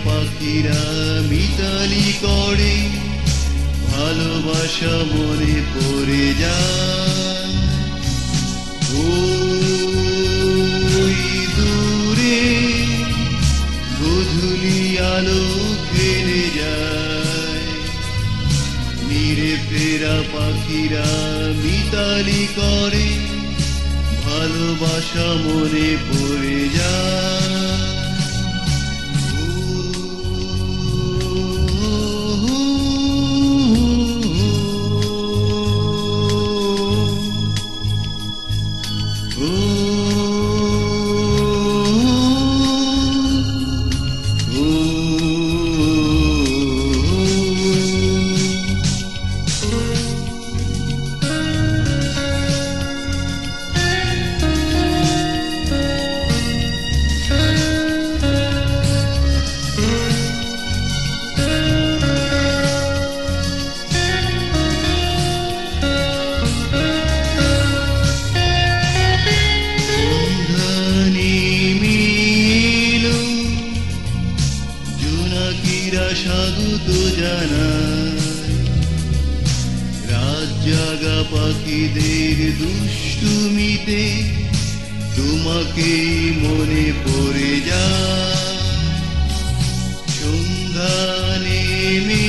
পাখিরা মিতালি করে, ভালোবাসা মনে পড়ে যায়। ওই দূরে গোধূলি আলো খেলে যায়, নিরে ফেরা পাখিরা মিতালি করে, ভালোবাসা মনে পড়ে যায়। স্বাগত জানাই, রাত জাগা পাখিদের দুষ্টুমিতে তোমাকে মনে পড়ে যায়। সন্ধ্যা নেমে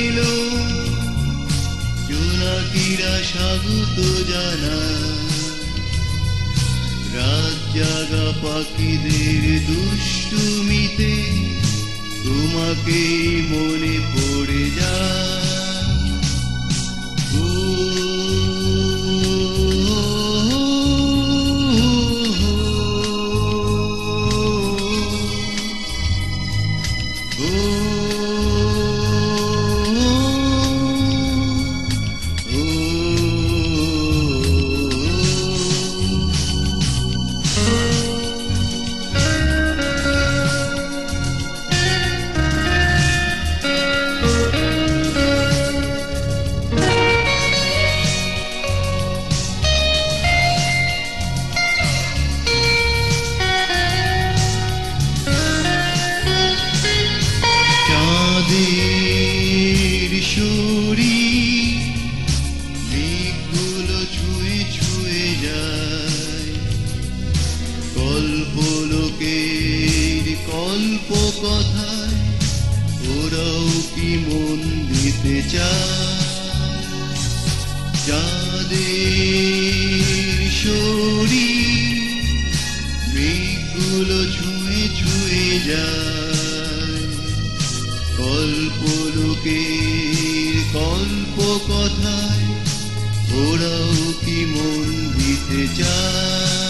এলো, জোনাকিরা স্বাগত জানাই, রাত জাগা পাখিদের দুষ্টুমিতে তোমাকে মনে পড়ে যায়। মেঘগুলো ছুঁয়ে ছুঁয়ে যায়, কল্পলোকের কল্প কথায় ওরাও কি মন দিতে চায়। চাঁদের শরীর মেঘগুলো ছুঁয়ে ছুঁয়ে যায়, কল্পলোকের কল্প কথায় ওরাও কি মন দিতে চায়।